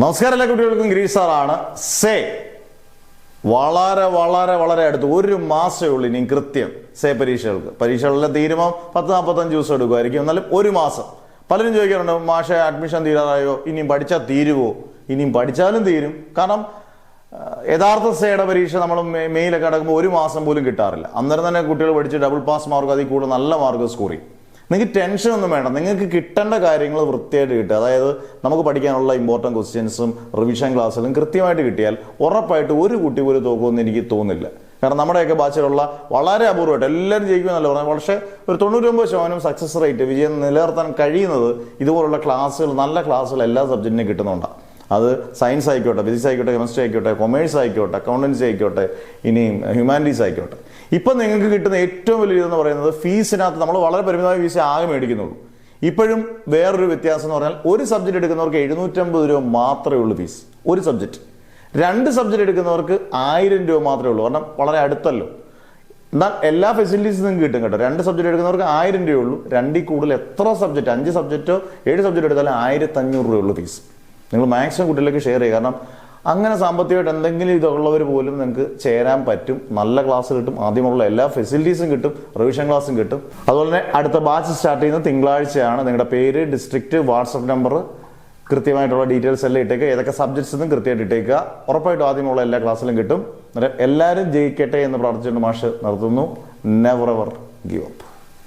നമസ്കാരം എല്ലാ കുട്ടികൾക്കും ഗിരീഷ് സാറാണ്. സേ വളരെ വളരെ വളരെ അടുത്ത് ഒരു മാസമേ ഉള്ളൂ ഇനി കൃത്യം സേ പരീക്ഷകളിലെ തീരുമാനം 40-45 ദിവസം എടുക്കുമായിരിക്കും. എന്നാലും ഒരു മാസം. പലരും ചോദിക്കാറുണ്ട്, മാഷെ അഡ്മിഷൻ തീരാറായോ, ഇനിയും പഠിച്ചാൽ തീരുവോ? ഇനിയും പഠിച്ചാലും തീരും. കാരണം യഥാർത്ഥ സേയുടെ പരീക്ഷ നമ്മൾ മെയിലൊക്കെ അടക്കുമ്പോൾ ഒരു മാസം പോലും കിട്ടാറില്ല. അന്നേരം തന്നെ കുട്ടികൾ പഠിച്ച് ഡബിൾ പാസ് മാർക്ക് അതിൽ കൂടുതൽ നല്ല മാർക്ക് സ്കോർ ചെയ്യും. നിങ്ങൾക്ക് ടെൻഷൻ ഒന്നും വേണ്ട. നിങ്ങൾക്ക് കിട്ടേണ്ട കാര്യങ്ങൾ വൃത്തിയായിട്ട് കിട്ടുക. അതായത് നമുക്ക് പഠിക്കാനുള്ള ഇമ്പോർട്ടൻറ്റ് ക്വസ്റ്റ്യൻസും റിവിഷൻ ക്ലാസ്സിലും കൃത്യമായിട്ട് കിട്ടിയാൽ ഉറപ്പായിട്ട് ഒരു കുട്ടി പോലും തോക്കുമെന്ന് എനിക്ക് തോന്നുന്നില്ല. കാരണം നമ്മുടെയൊക്കെ ബാച്ചിലുള്ള വളരെ അപൂർവമായിട്ട് എല്ലാവരും ജയിക്കുമെന്നല്ല പറഞ്ഞാൽ, പക്ഷേ ഒരു 99% സക്സസ് റേറ്റ് വിജയം നിലനിർത്താൻ കഴിയുന്നത് ഇതുപോലുള്ള ക്ലാസ്സുകൾ, നല്ല ക്ലാസ്സുകൾ എല്ലാ സബ്ജക്റ്റിനും കിട്ടുന്നുണ്ടാണ്. അത് സയൻസ് ആയിക്കോട്ടെ, ഫിസിക്സ് ആയിക്കോട്ടെ, കെമിസ്ട്രി ആയിക്കോട്ടെ, കൊമേഴ്സ് ആയിക്കോട്ടെ, അക്കൗണ്ടൻസി ആയിക്കോട്ടെ, ഇനിയും ഹ്യൂമാനിറ്റീസ് ആയിക്കോട്ടെ. ഇപ്പം നിങ്ങൾക്ക് കിട്ടുന്ന ഏറ്റവും വലിയ ഇതെന്ന് പറയുന്നത് ഫീസിനകത്ത് നമ്മൾ വളരെ പരിമിതമായ ഫീസ് ആകെ മേടിക്കുന്നുള്ളൂ. ഇപ്പോഴും വേറൊരു വ്യത്യാസം എന്ന് പറഞ്ഞാൽ, ഒരു സബ്ജക്റ്റ് എടുക്കുന്നവർക്ക് 750 രൂപ മാത്രമേ ഉള്ളൂ ഫീസ്. ഒരു സബ്ജക്റ്റ്. 2 സബ്ജക്റ്റ് എടുക്കുന്നവർക്ക് 1000 രൂപ മാത്രമേ ഉള്ളൂ. കാരണം വളരെ അടുത്തല്ലോ. എന്നാൽ എല്ലാ ഫെസിലിറ്റീസും നിങ്ങൾക്ക് കിട്ടും കേട്ടോ. 2 സബ്ജക്റ്റ് എടുക്കുന്നവർക്ക് 1000 രൂപയേ ഉള്ളൂ. 2ൽ കൂടുതൽ എത്ര സബ്ജക്റ്റ്, 5 സബ്ജക്റ്റോ 7 സബ്ജക്റ്റ് എടുത്താലും 1500 രൂപയുള്ളൂ ഫീസ്. നിങ്ങൾ മാക്സിമം കുട്ടികളിലേക്ക് ഷെയർ ചെയ്യുക. കാരണം അങ്ങനെ സാമ്പത്തികമായിട്ട് എന്തെങ്കിലും ഇതുള്ളവർ പോലും നിങ്ങൾക്ക് ചേരാൻ പറ്റും. നല്ല ക്ലാസ് കിട്ടും, ആദ്യമുള്ള എല്ലാ ഫെസിലിറ്റീസും കിട്ടും, റിവിഷൻ ക്ലാസ്സും കിട്ടും. അതുപോലെ തന്നെ അടുത്ത ബാച്ച് സ്റ്റാർട്ട് ചെയ്യുന്നത് തിങ്കളാഴ്ചയാണ്. നിങ്ങളുടെ പേര്, ഡിസ്ട്രിക്റ്റ്, വാട്സപ്പ് നമ്പർ, കൃത്യമായിട്ടുള്ള ഡീറ്റെയിൽസ് എല്ലാം ഇട്ടേക്കുക. ഏതൊക്കെ സബ്ജക്ട്സ് എന്നും കൃത്യമായിട്ട് ഇട്ടേക്കുക. ഉറപ്പായിട്ടും ആദ്യമുള്ള എല്ലാ ക്ലാസ്സിലും കിട്ടും. എല്ലാവരും ജയിക്കട്ടെ എന്ന് പ്രാർത്ഥിച്ചുകൊണ്ട് മാഷ് നിർത്തുന്നു. Never ever give up.